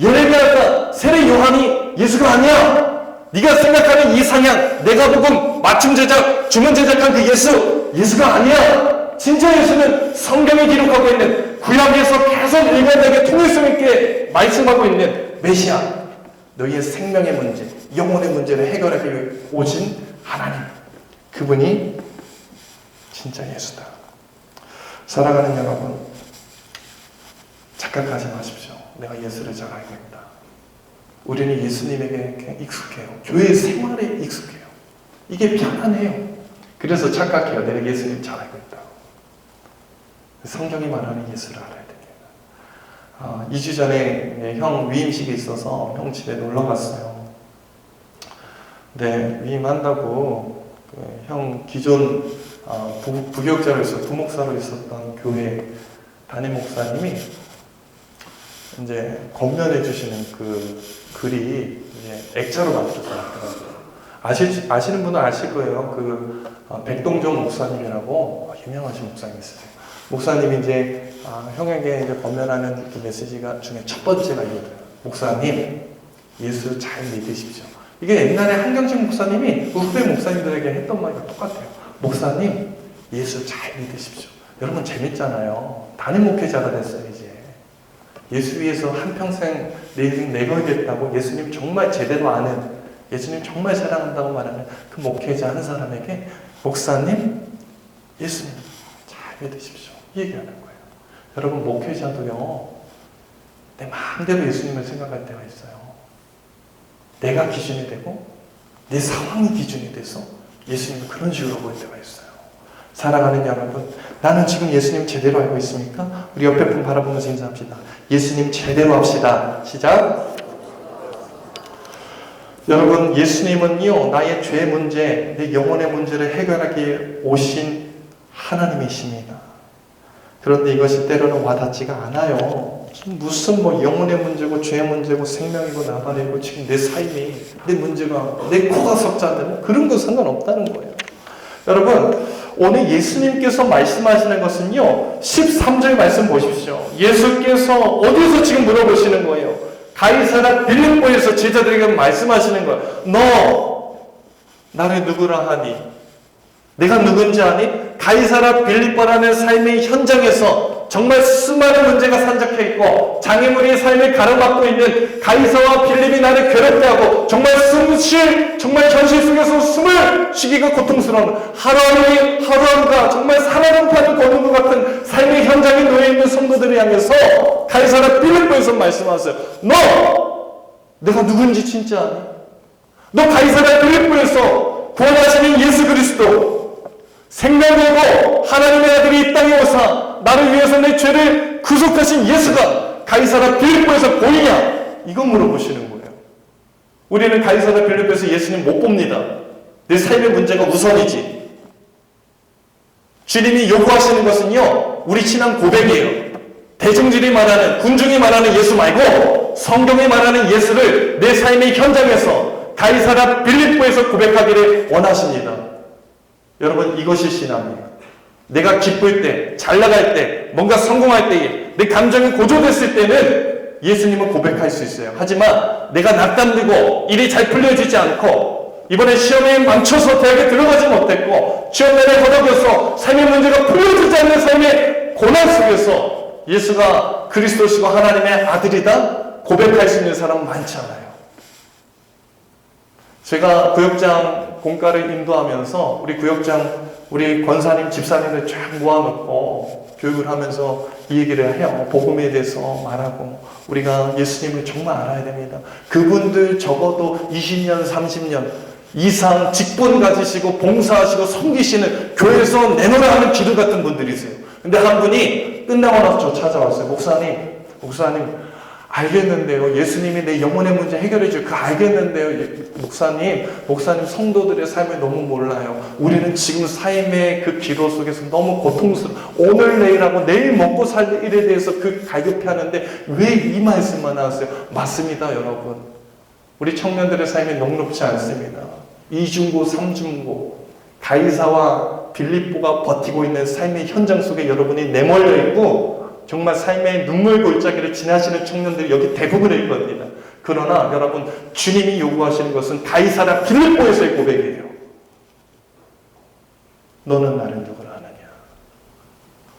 예레미야가, 세례 요한이 예수가 아니야. 네가 생각하는 이상향, 내가 복음, 맞춤 제작, 주문 제작한 그 예수가 아니야. 진짜 예수는 성경에 기록하고 있는, 구약에서 계속 일관되게 통일성 있게 말씀하고 있는 메시아, 너희의 생명의 문제, 영혼의 문제를 해결하기 위해 오신 하나님, 그분이 진짜 예수다. 사랑하는 여러분, 착각하지 마십시오. 내가 예수를 잘 알고 있다. 우리는 예수님에게 그냥 익숙해요. 교회 생활에 익숙해요. 이게 편안해요. 그래서 착각해요. 내가 예수님 잘 알고 있다고. 성경이 말하는 예수를 알아야 됩니다. 2주 전에 형 위임식이 있어서 형 집에 놀러 갔어요. 네, 위임한다고 형 기존 부교육자로 부목사로 있었던 교회 담임 목사님이 이제 건면해 주시는 그 글이 이제 액자로 만들어서 나왔더라고요. 아시는 분은 아실 거예요. 그 백동종 목사님이라고 유명하신 목사님이 있으세요. 목사님이 이제 형에게 이제 건면하는 그 메시지가 중에 첫 번째가 이거예요. 목사님, 예수 잘 믿으십시오. 이게 옛날에 한경식 목사님이 후배 목사님들에게 했던 말과 똑같아요. 목사님, 예수 잘 믿으십시오. 여러분 재밌잖아요. 담임 목회자가 됐어요, 이제. 예수 위해서 한평생 내 인생 내걸겠다고 예수님 정말 제대로 아는, 예수님 정말 사랑한다고 말하는 그 목회자 한 사람에게 목사님, 예수님 잘 믿으십시오. 이 얘기하는 거예요. 여러분 목회자도요, 내 마음대로 예수님을 생각할 때가 있어요. 내가 기준이 되고 내 상황이 기준이 돼서 예수님을 그런 식으로 볼 때가 있어요. 사랑하는 여러분, 나는 지금 예수님 제대로 알고 있습니까? 우리 옆에 분 바라보면서 인사합시다. 예수님 제대로 합시다. 시작. 여러분, 예수님은요, 나의 죄 문제, 내 영혼의 문제를 해결하기 오신 하나님이십니다. 그런데 이것이 때로는 와닿지가 않아요. 무슨 영혼의 문제고 죄의 문제고 생명이고 나발이고 지금 내 삶이 내 문제가 내 코가 석자인데 그런 거 상관없다는 거예요. 여러분, 오늘 예수님께서 말씀하시는 것은요, 13절 말씀 보십시오. 예수께서 어디서 지금 물어보시는 거예요? 가이사라 빌립보에서 제자들에게 말씀하시는 거예요. 너 나를 누구라 하니? 내가 누군지 아니? 가이사라 빌립보라는 삶의 현장에서 정말 수많은 문제가 산적해 있고 장애물이 삶을 가로막고 있는 가이사와 빌립이 나를 괴롭게 하고 정말 정말 현실 속에서 숨을 쉬기가 고통스러운 하루하루가 정말 살아가는 판을 거는 것 같은 삶의 현장에 놓여있는 성도들을 향해서 가이사라 빌립보에서 말씀하세요. 너! 내가 누군지 진짜 아니? 너 가이사라 빌립보에서 구원하시는 예수 그리스도 생명이고 하나님의 아들이 이 땅에 오사 나를 위해서 내 죄를 구속하신 예수가 가이사라 빌립보에서 보이냐? 이거 물어보시는 거예요. 우리는 가이사라 빌립보에서 예수님 못 봅니다. 내 삶의 문제가 우선이지. 주님이 요구하시는 것은요, 우리 신앙 고백이에요. 대중들이 말하는, 군중이 말하는 예수 말고 성경이 말하는 예수를 내 삶의 현장에서 가이사라 빌립보에서 고백하기를 원하십니다. 여러분, 이것이 신앙이에요. 내가 기쁠 때, 잘 나갈 때, 뭔가 성공할 때에, 내 감정이 고조됐을 때는 예수님을 고백할 수 있어요. 하지만 내가 낙담되고 일이 잘 풀려지지 않고 이번에 시험에 망쳐서 대학에 들어가지 못했고 시험날에 허덕여서 삶의 문제가 풀려지지 않는 삶의 고난 속에서 예수가 그리스도시고 하나님의 아들이다 고백할 수 있는 사람은 많지 않아요. 제가 구역장 공과를 인도하면서 우리 권사님, 집사님들 쫙 모아놓고 교육을 하면서 이 얘기를 해요. 복음에 대해서 말하고 우리가 예수님을 정말 알아야 됩니다. 그분들 적어도 20년, 30년 이상 직분 가지시고 봉사하시고 섬기시는 교회에서 내놓으라 하는 기도 같은 분들이세요. 근데 한 분이 끝나고 나서 저 찾아왔어요. 목사님 알겠는데요. 예수님이 내 영혼의 문제 해결해 줄 그 알겠는데요. 목사님 성도들의 삶을 너무 몰라요. 우리는 지금 삶의 그 기도 속에서 너무 고통스러워. 오늘 내일하고 내일 먹고 살 일에 대해서 그 갈급해하는데 왜 이 말씀만 하세요? 맞습니다, 여러분. 우리 청년들의 삶이 녹록지 않습니다. 2중고, 3중고, 가이사와 빌립보가 버티고 있는 삶의 현장 속에 여러분이 내몰려 있고 정말 삶의 눈물 골짜기를 지나시는 청년들이 여기 대부분일 겁니다. 그러나 여러분, 주님이 요구하시는 것은 가이사라 빌립보에서의 고백이에요. 너는 나를 누구라 하느냐?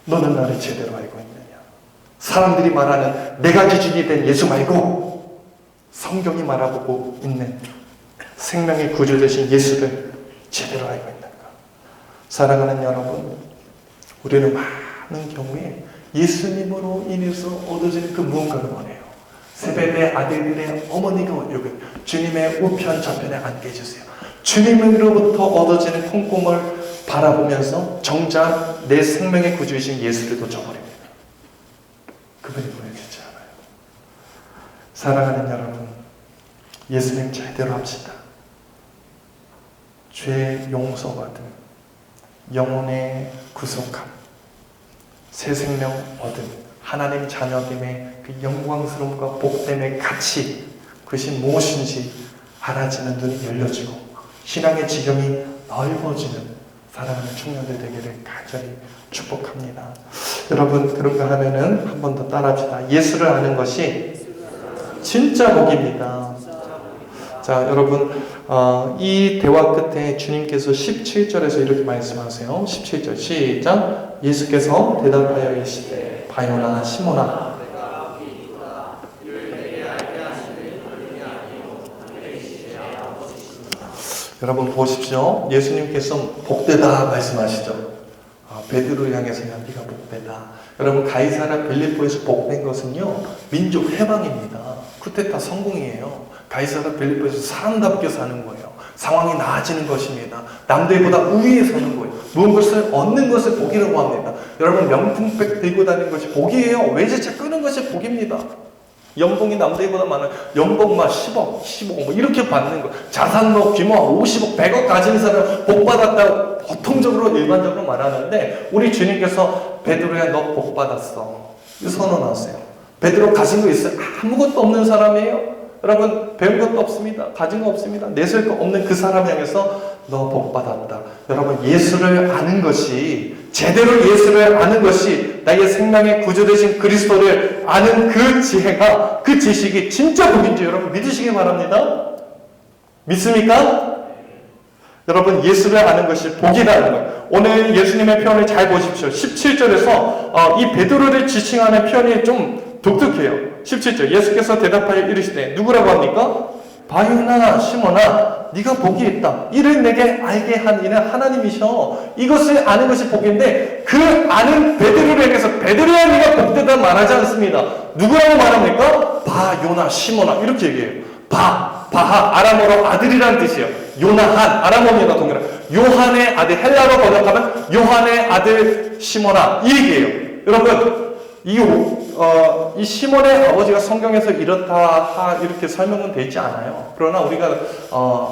너는 나를 제대로 알고 있느냐? 사람들이 말하는 내가 기준이 된 예수 말고 성경이 말하고 있는 생명의 구주 되신 예수를 제대로 알고 있는가? 사랑하는 여러분, 우리는 많은 경우에 예수님으로 인해서 얻어지는 그 무언가를 원해요. 세배대 아들들의 어머니가 여기 주님의 우편 좌편에 앉게 해주세요. 주님으로부터 얻어지는 콩고물 바라보면서 정작 내 생명의 구주이신 예수를 놓쳐버립니다. 그분이 보여주지 않아요. 사랑하는 여러분, 예수님 제대로 합시다. 죄 용서받음, 영혼의 구속함, 새 생명 얻음, 하나님 자녀됨의 그 영광스러움과 복됨의 가치, 그것이 무엇인지 알아지는 눈이 열려지고 신앙의 지경이 넓어지는 사랑하는 청년들 되기를 간절히 축복합니다. 여러분, 그런가 하면은 한 번 더 따라합시다. 예수를 아는 것이 진짜 복입니다. 자, 여러분, 이 대화 끝에 주님께서 17절에서 이렇게 말씀하세요. 17절 시작. 예수께서 대답하여 이르시되 바요나 시몬아, 여러분 보십시오. 예수님께서 복되다 말씀하시죠. 베드로를 향해서 야 네가 복되다. 여러분, 가이사라 빌립보에서 복된 것은요 민족 해방입니다. 쿠데타 성공이에요. 가이사라 빌립보에서 사람답게 사는 거예요. 상황이 나아지는 것입니다. 남들보다 우위에 서는 거예요. 무엇을 얻는 것을 복이라고 합니다. 여러분, 명품백 들고 다니는 것이 복이에요. 외제차 끄는 것이 복입니다. 연봉이 남들보다 많아요. 연봉 막 10억, 15억 뭐 이렇게 받는 거. 자산 뭐 규모 50억, 100억 가진 사람 복 받았다고 보통적으로 일반적으로 말하는데 우리 주님께서 베드로야 너 복 받았어. 이 선언하세요. 베드로 가진 거 있어요? 아무것도 없는 사람이에요. 여러분, 배운 것도 없습니다. 가진 거 없습니다. 내세울 거 없는 그 사람 향해서 너 복 받았다. 여러분, 예수를 아는 것이, 제대로 예수를 아는 것이, 나의 생명의 구주 되신 그리스도를 아는 그 지혜가, 그 지식이 진짜 복인지 여러분 믿으시기 바랍니다. 믿습니까? 여러분, 예수를 아는 것이 복이라는 거예요. 오늘 예수님의 표현을 잘 보십시오. 17절에서 이 베드로를 지칭하는 표현이 좀 독특해요. 17절 예수께서 대답하여 이르시되 누구라고 합니까? 바요나 시몬아, 네가 복이 있다. 이를 내게 알게 한 이는 하나님이셔. 이것을 아는 것이 복인데 그 아는 베드로를 향해서 베드로야 네가 복되다 말하지 않습니다. 누구라고 말합니까? 바요나 시몬아 이렇게 얘기해요. 바하 아람어로 아들이라는 뜻이에요. 요나한 아람어입니다. 동일한 요한의 아들, 헬라로 번역하면 요한의 아들 시몬아 이 얘기예요. 여러분, 이 시몬의 아버지가 성경에서 이렇다 이렇게 설명은 되어 있지 않아요. 그러나 우리가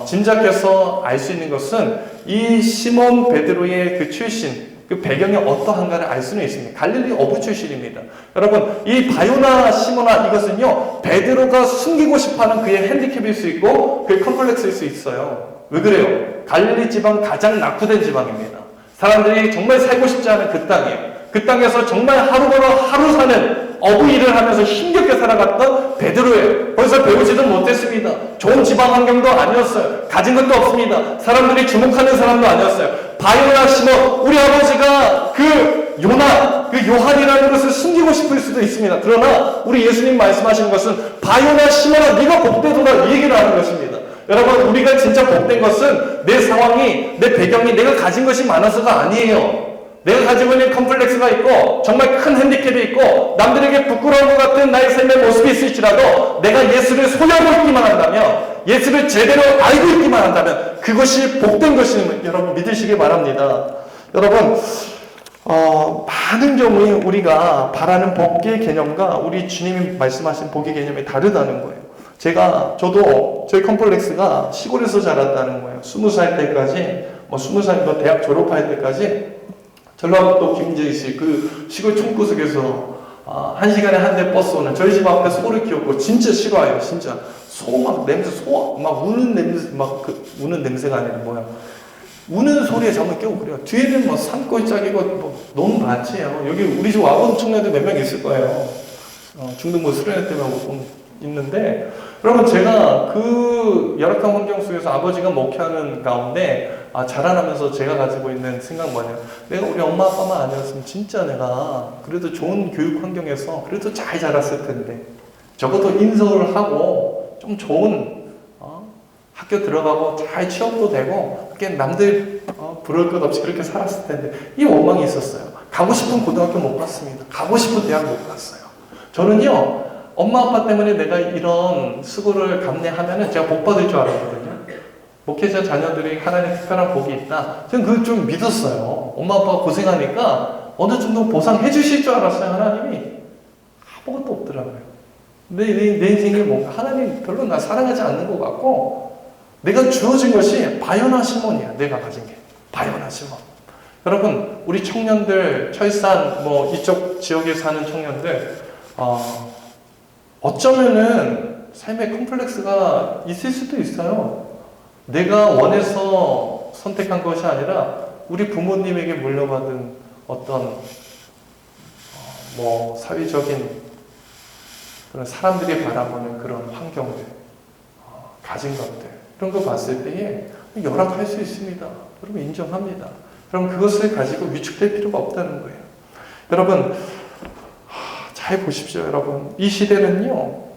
짐작해서 알 수 있는 것은 이 시몬 베드로의 그 출신, 그 배경이 어떠한가를 알 수는 있습니다. 갈릴리 어부 출신입니다. 여러분, 이 바요나 시몬아 이것은요 베드로가 숨기고 싶어하는 그의 핸디캡일 수 있고 그의 컴플렉스일 수 있어요. 왜 그래요? 갈릴리 지방 가장 낙후된 지방입니다. 사람들이 정말 살고 싶지 않은 그 땅이에요. 그 땅에서 정말 하루 벌어 하루 사는 어부 일을 하면서 힘겹게 살아갔던 베드로예요. 거기서 배우지도 못했습니다. 좋은 지방 환경도 아니었어요. 가진 것도 없습니다. 사람들이 주목하는 사람도 아니었어요. 바요나 시몬, 우리 아버지가 그 요나, 그 요한이라는 것을 숨기고 싶을 수도 있습니다. 그러나 우리 예수님 말씀하시는 것은 바요나 시몬아 네가 복되도다 이 얘기를 하는 것입니다. 여러분, 우리가 진짜 복된 것은 내 상황이, 내 배경이 내가 가진 것이 많아서가 아니에요. 내가 가지고 있는 컴플렉스가 있고 정말 큰 핸디캡이 있고 남들에게 부끄러운 것 같은 나의 삶의 모습이 있을지라도 내가 예수를 소유하고 있기만 한다면, 예수를 제대로 알고 있기만 한다면 그것이 복된 것임을 여러분 믿으시기 바랍니다. 여러분, 많은 경우에 우리가 바라는 복의 개념과 우리 주님이 말씀하신 복의 개념이 다르다는 거예요. 저도 저희 컴플렉스가 시골에서 자랐다는 거예요. 20살 때까지, 20살 대학 졸업할 때까지 전라북도 김제시 그 시골 총구석에서 1시간에 한 대 버스 오는 저희 집 앞에 소를 키웠고 진짜 싫어해요. 진짜 소 막 냄새, 소 막 우는 냄새, 막 그 우는 냄새가 아니라 뭐야, 우는 소리에 잠을 깨고 그래요. 뒤에는 뭐 산골짜기고 뭐 너무 많지요. 여기 우리 집 와본 청년들 몇 명 있을 거예요. 중등 뭐 수련회 때문에 있는데, 여러분, 제가 그 열악한 환경 속에서 아버지가 목회하는 가운데 자라나면서 제가 가지고 있는 생각 뭐냐면, 내가 우리 엄마 아빠만 아니었으면 진짜 내가 그래도 좋은 교육 환경에서 그래도 잘 자랐을 텐데, 적어도 인서울을 하고 좀 좋은 학교 들어가고 잘 취업도 되고 그렇게 남들 부러울 것 없이 그렇게 살았을 텐데, 이 원망이 있었어요. 가고 싶은 고등학교 못 갔습니다. 가고 싶은 대학 못 갔어요. 저는요 엄마 아빠 때문에 내가 이런 수고를 감내하면은 제가 복 받을 줄 알았거든요. 목회자 자녀들이 하나님의 특별한 복이 있다. 저는 그걸 좀 믿었어요. 엄마 아빠가 고생하니까 어느 정도 보상해 주실 줄 알았어요. 하나님이 아무것도 없더라고요. 내 인생에 뭔가 하나님 별로 나 사랑하지 않는 것 같고, 내가 주어진 것이 바요나 시몬이야. 내가 가진 게 바요나 시몬. 여러분, 우리 청년들, 철산 뭐 이쪽 지역에 사는 청년들, 어쩌면은 삶의 컴플렉스가 있을 수도 있어요. 내가 원해서 선택한 것이 아니라 우리 부모님에게 물려받은 어떤 뭐 사회적인 그런 사람들이 바라보는 그런 환경들, 가진 것들, 이런 거 봤을 때에 열악할 수 있습니다. 여러분 인정합니다. 그럼 그것을 가지고 위축될 필요가 없다는 거예요. 여러분 잘 보십시오. 여러분 이 시대는요,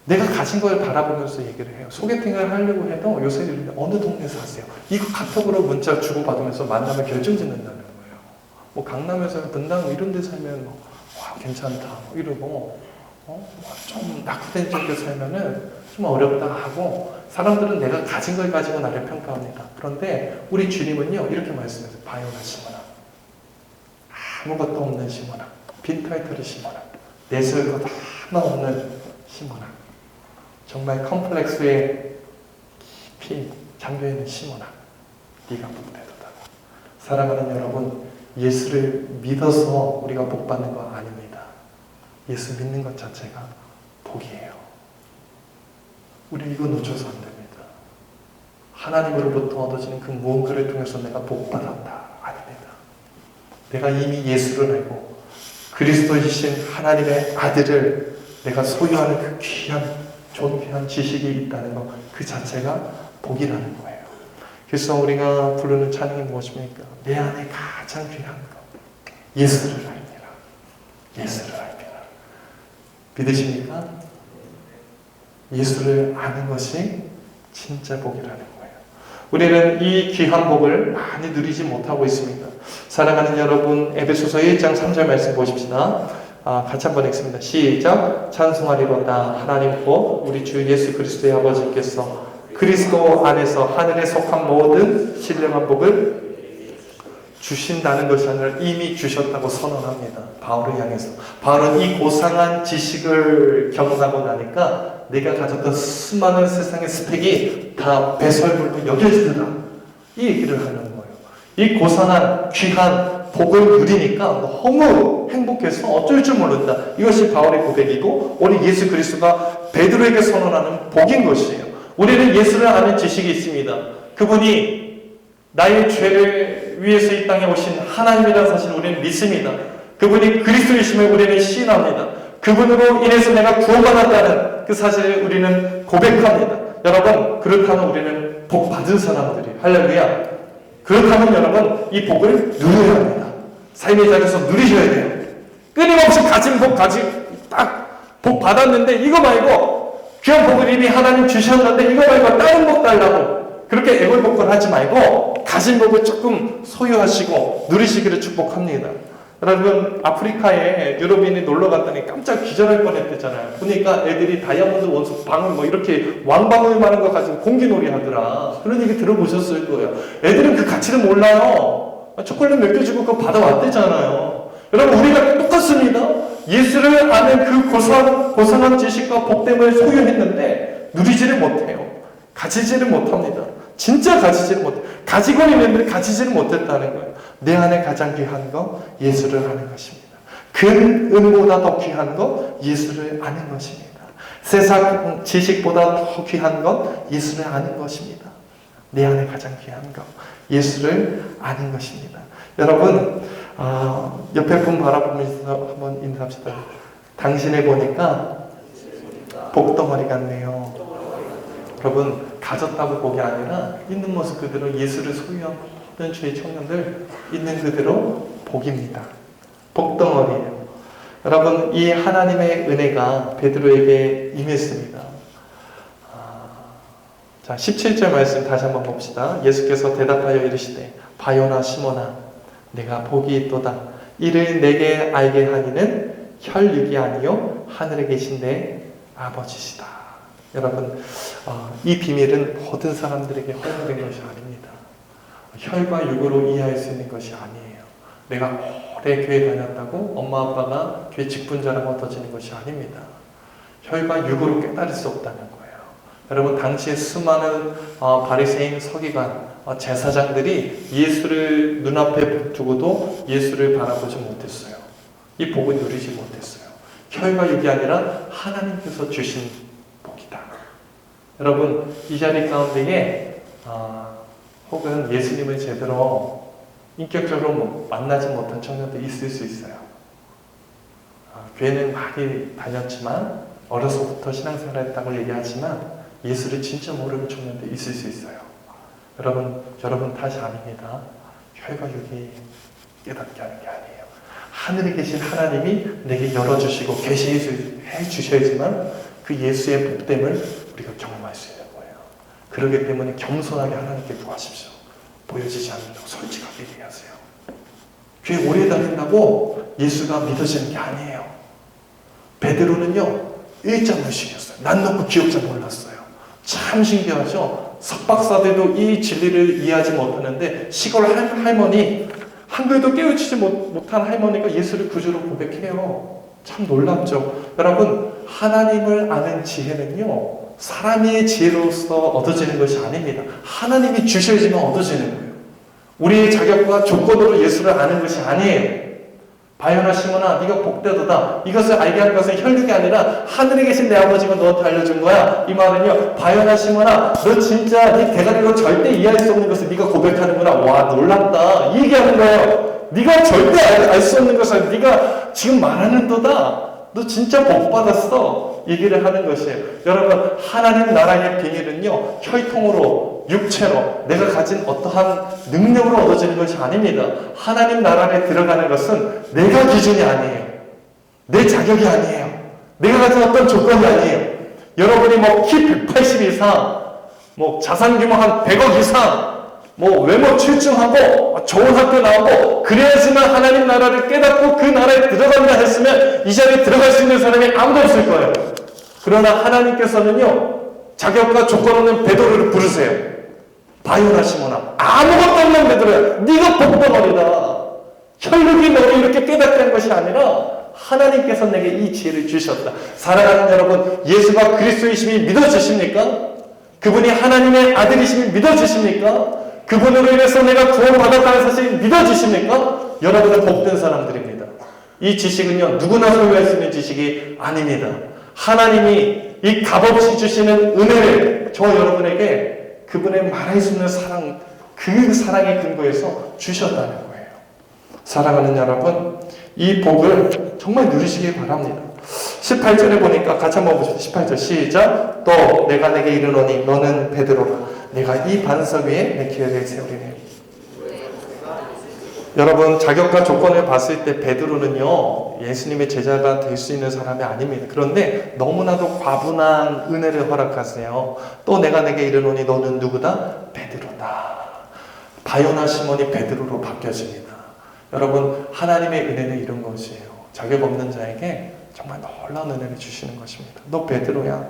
내가 가진 걸 바라보면서 얘기를 해요. 소개팅을 하려고 해도 요새 어느 동네에서 하세요. 이거 카톡으로 문자 주고받으면서 만나면 결정짓는다는 거예요. 뭐 강남에서 분당 이런 데 살면 뭐, 와 괜찮다 뭐 이러고, 좀 낙후된 쪽에 살면은 좀 어렵다 하고, 사람들은 내가 가진 걸 가지고 나를 평가합니다. 그런데 우리 주님은요 이렇게 말씀하세요. 바요나 시몬아, 아무것도 없는 시몬아, 빈털터리 시몬아, 내세울 것 하나 없는 시몬아, 정말 컴플렉스에 깊이 잠겨있는 시몬아, 네가 복되도다. 사랑하는 여러분, 예수를 믿어서 우리가 복받는 거 아닙니다. 예수 믿는 것 자체가 복이에요. 우리 이거 놓쳐서 안 됩니다. 하나님으로부터 얻어지는 그 무언가를 통해서 내가 복받았다. 아닙니다. 내가 이미 예수를 알고 그리스도이신 하나님의 아들을 내가 소유하는 그 귀한 존귀한 지식이 있다는 것, 그 자체가 복이라는 거예요. 그래서 우리가 부르는 찬양이 무엇입니까? 내 안에 가장 귀한 것, 예수를 알미라. 예수를 알미라. 믿으십니까? 예수를 아는 것이 진짜 복이라는 거예요. 우리는 이 귀한 복을 많이 누리지 못하고 있습니다. 사랑하는 여러분, 에베소서 1장 3절 말씀 보십시다. 같이 한번 읽습니다. 시작. 찬송하리로다 하나님 곧 우리 주 예수 그리스도의 아버지께서 그리스도 안에서 하늘에 속한 모든 신령한 복을 주신다는 것이 아니라 이미 주셨다고 선언합니다. 바울을 향해서. 바울은 이 고상한 지식을 경험하고 나니까 내가 가졌던 수많은 세상의 스펙이 다 배설물로 여겨지더라, 이 얘기를 하는 거예요. 이 고상한 귀한 복을 누리니까 너무 행복해서 어쩔 줄 모른다. 이것이 바울의 고백이고, 우리 예수 그리스도가 베드로에게 선언하는 복인 것이에요. 우리는 예수를 아는 지식이 있습니다. 그분이 나의 죄를 위해서 이 땅에 오신 하나님이라는 사실을 우리는 믿습니다. 그분이 그리스도이심을 우리는 시인합니다. 그분으로 인해서 내가 구원받았다는 그 사실을 우리는 고백합니다. 여러분, 그렇다면 우리는 복 받은 사람들이, 할렐루야. 그렇다면 여러분, 이 복을 누려야 합니다. 삶의 자리에서 누리셔야 돼요. 끊임없이 가진 복 딱 복 받았는데 이거 말고, 귀한 복을 이미 하나님 주셨는데 이거 말고 다른 복 달라고 그렇게 애걸복걸 하지 말고 가진 복을 조금 소유하시고 누리시기를 축복합니다. 여러분, 아프리카에 유럽인이 놀러 갔더니 깜짝 기절할 뻔했대잖아요. 보니까 애들이 다이아몬드 원수 방울 뭐 이렇게 왕방울 많은 거 가지고 공기놀이 하더라. 그런 얘기 들어보셨을 거예요. 애들은 그 가치를 몰라요. 초콜릿 몇 개 주고 그거 받아왔대잖아요. 여러분, 우리가 똑같습니다. 예수를 아는 그 고상한 지식과 복됨을 소유했는데 누리지를 못해요. 가지지를 못합니다. 진짜 가지지를 못해요. 가지고 있는데 가지지를 못했다는 거예요. 내 안에 가장 귀한 거 예수를 아는 것입니다. 금보다 더 귀한 거 예수를 아는 것입니다. 세상 지식보다 더 귀한 건 예수를 아는 것입니다. 내 안에 가장 귀한 거 예수를 아는 것입니다. 여러분, 옆에 분 바라보면서 한번 인사합시다. 당신을 보니까 복덩어리 같네요. 여러분, 가졌다고 복이 아니라 있는 모습 그대로 예수를 소유한 모든 주의 청년들 있는 그대로 복입니다. 복덩어리예요. 여러분, 이 하나님의 은혜가 베드로에게 임했습니다. 자, 17절 말씀 다시 한번 봅시다. 예수께서 대답하여 이르시되 바요나 시몬아, 내가 복이 있도다. 이를 내게 알게 하니는 혈육이 아니요 하늘에 계신 내 아버지시다. 여러분, 이 비밀은 모든 사람들에게 허용된 것이 아닙니다. 혈과 육으로 이해할 수 있는 것이 아니에요. 내가 오래 교회 다녔다고 엄마 아빠가 교회 직분자라고 얻어지는 것이 아닙니다. 혈과 육으로 깨달을 수 없다는 거예요. 여러분, 당시에 수많은 바리새인, 서기관, 제사장들이 예수를 눈앞에 두고도 예수를 바라보지 못했어요. 이 복을 누리지 못했어요. 혈과 육이 아니라 하나님께서 주신 복이다. 여러분, 이 자리 가운데에 혹은 예수님을 제대로 인격적으로 만나지 못한 청년도 있을 수 있어요. 교회는 많이 다녔지만 어려서부터 신앙생활을 했다고 얘기하지만 예수를 진짜 모르는 청년도 있을 수 있어요. 여러분 탓이 아닙니다. 혈과 육이 깨닫게 하는 게 아니에요. 하늘에 계신 하나님이 내게 열어주시고 계시해 주셔야지만 그 예수의 복됨을 우리가 경험할 수 있는 거예요. 그렇기 때문에 겸손하게 하나님께 구하십시오. 보여지지 않는다고 솔직하게 얘기하세요. 교회 오래 다닌다고 예수가 믿어지는 게 아니에요. 베드로는요, 일자 무식이었어요. 난 너무 기억자 몰랐어요. 참 신기하죠? 석박사들도 이 진리를 이해하지 못하는데 시골 할머니, 한글도 깨우치지 못한 할머니가 예수를 구주로 고백해요. 참 놀랍죠? 여러분, 하나님을 아는 지혜는요, 사람의 지혜로서 얻어지는 것이 아닙니다. 하나님이 주셔야지만 얻어지는 거예요. 우리의 자격과 조건으로 예수를 아는 것이 아니에요. 바요나 시몬아, 네가 복되도다. 이것을 알게 한 것은 혈육이 아니라 하늘에 계신 내 아버지가 너한테 알려준 거야. 이 말은요, 바요나 시몬아, 너 진짜 네 대가리로 절대 이해할 수 없는 것을 네가 고백하는구나. 와, 놀랍다. 이 얘기하는 거예요. 네가 절대 알 수 없는 것을 네가 지금 말하는 도다. 너 진짜 복 받았어. 얘기를 하는 것이에요. 여러분, 하나님 나라의 비밀은요, 혈통으로, 육체로, 내가 가진 어떠한 능력으로 얻어지는 것이 아닙니다. 하나님 나라에 들어가는 것은 내가 기준이 아니에요. 내 자격이 아니에요. 내가 가진 어떤 조건이 아니에요. 여러분이 키 180 이상, 자산 규모 한 100억 이상, 외모 출중하고 좋은 학교 나오고 그래야지만 하나님 나라를 깨닫고 그 나라에 들어간다 했으면 이 자리에 들어갈 수 있는 사람이 아무도 없을 거예요. 그러나 하나님께서는요, 자격과 조건 없는 베드로를 부르세요. 바요나 시몬아, 아무것도 없는 베드로야. 네가 복덩어리다. 혈육이 너를 이렇게 깨닫게 한 것이 아니라 하나님께서 내게 이 지혜를 주셨다. 사랑하는 여러분, 예수가 그리스도이심이 믿어지십니까? 그분이 하나님의 아들이심이 믿어지십니까? 그분으로 인해서 내가 구원받았다는 사실이 믿어지십니까? 여러분은 복된 사람들입니다. 이 지식은요, 누구나 소유할 수 있는 지식이 아닙니다. 하나님이 이 값없이 주시는 은혜를 저 여러분에게 그분의 말할 수 없는 사랑, 그 사랑의 근거에서 주셨다는 거예요. 사랑하는 여러분, 이 복을 정말 누리시길 바랍니다. 18절에 보니까 같이 한번 보시죠. 18절 시작. 또 내가 내게 이르노니 너는 베드로라. 내가 이 반석 위에 내 교회를 세우리니. 여러분, 자격과 조건을 봤을 때 베드로는요, 예수님의 제자가 될 수 있는 사람이 아닙니다. 그런데 너무나도 과분한 은혜를 허락하세요. 또 내가 내게 이르노니 너는 누구다? 베드로다. 바요나 시몬이 베드로로 바뀌어집니다. 여러분, 하나님의 은혜는 이런 것이에요. 자격 없는 자에게 정말 놀라운 은혜를 주시는 것입니다. 너 베드로야.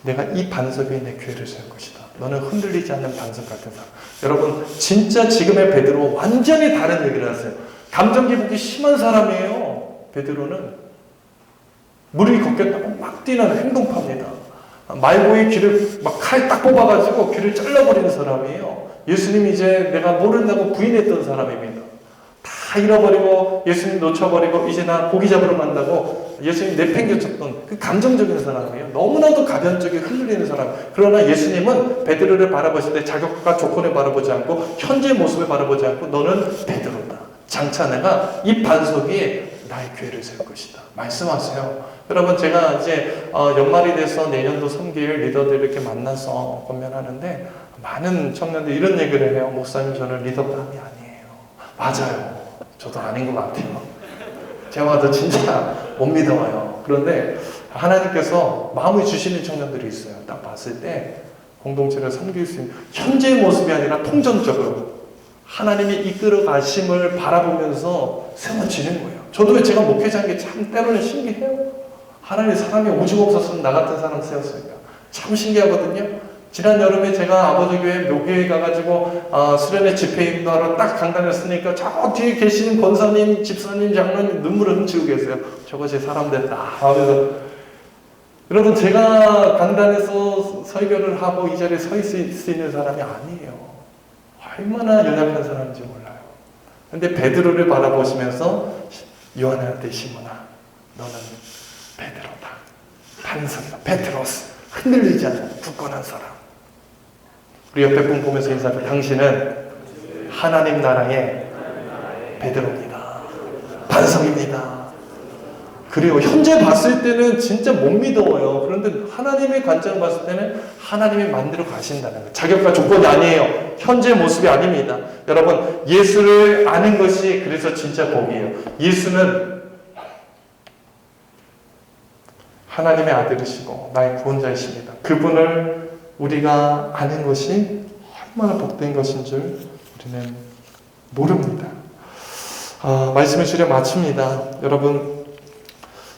내가 이 반석 위에 내 교회를 세울 것이다. 너는 흔들리지 않는 반석 같은 사람. 여러분, 진짜 지금의 베드로 완전히 다른 얘기를 하세요. 감정 기복이 심한 사람이에요. 베드로는 무릎이 걷겠다고 막 뛰는 행동파입니다. 말고의 귀를 막 칼 딱 뽑아가지고 귀를 잘라버리는 사람이에요. 예수님이 이제 내가 모른다고 부인했던 사람입니다. 다 잃어버리고 예수님 놓쳐버리고 이제 나 고기 잡으러 간다고 예수님 내팽개쳤던 그 감정적인 사람이에요. 너무나도 가변적이 흔들리는 사람. 그러나 예수님은 베드로를 바라보실 때 자격과 조건을 바라보지 않고 현재의 모습을 바라보지 않고 너는 베드로다. 장차 내가 이 반석 위에 나의 교회를 세울 것이다. 말씀하세요. 여러분, 제가 이제 연말이 돼서 내년도 3개월 리더들 이렇게 만나서 권면하는데 많은 청년들이 이런 얘기를 해요. 목사님, 저는 리더감이 아니에요. 맞아요. 저도 아닌 것 같아요. 제가 봐도 진짜 못 믿어요. 그런데 하나님께서 마음을 주시는 청년들이 있어요. 딱 봤을 때 공동체를 섬길 수 있는 현재의 모습이 아니라 통전적으로 하나님이 이끌어 가심을 바라보면서 세워지는 거예요. 저도 제가 목회자인 게 참 때로는 신기해요. 하나님 사람이 오죽 없었으면 나 같은 사람 쓰였을까. 참 신기하거든요. 지난 여름에 제가 아버지 교회 묘교에 가가지고 수련회 집회 인도하러 딱 강단을 쓰니까 저 뒤에 계시는 권사님, 집사님, 장로님 눈물을 훔치고 계세요. 저것이 사람 됐다 하면서. 여러분, 제가 강단에서 설교를 하고 이 자리에 서 있을 수 있는 사람이 아니에요. 얼마나 연약한 사람인지 몰라요. 근데 베드로를 바라보시면서 요한한테 시몬아, 너는 베드로다. 반석이다. 베드로스. 흔들리지 않는 굳건한 사람. 우리 옆에 분 보면서 인사해. 당신은 하나님 나라의 베드로입니다. 반석입니다. 그리고 현재 봤을 때는 진짜 못 믿어요. 그런데 하나님의 관점 봤을 때는 하나님이 만들어 가신다는 거예요. 자격과 조건이 아니에요. 현재 모습이 아닙니다. 여러분, 예수를 아는 것이 그래서 진짜 복이에요. 예수는 하나님의 아들이시고 나의 구원자이십니다. 그분을 우리가 아는 것이 얼마나 복된 것인 줄 우리는 모릅니다. 말씀을 줄여 마칩니다. 여러분,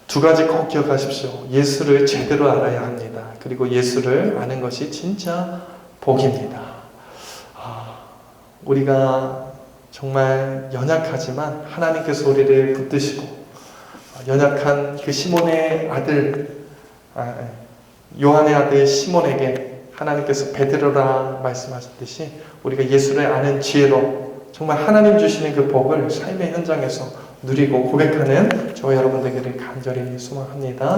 두 가지 꼭 기억하십시오. 예수를 제대로 알아야 합니다. 그리고 예수를 아는 것이 진짜 복입니다. 우리가 정말 연약하지만 하나님께서 우리를 붙드시고 연약한 그 시몬의 아들, 요한의 아들 시몬에게 하나님께서 베드로라 말씀하셨듯이 우리가 예수를 아는 지혜로 정말 하나님 주시는 그 복을 삶의 현장에서 누리고 고백하는 저와 여러분 되기를 간절히 소망합니다.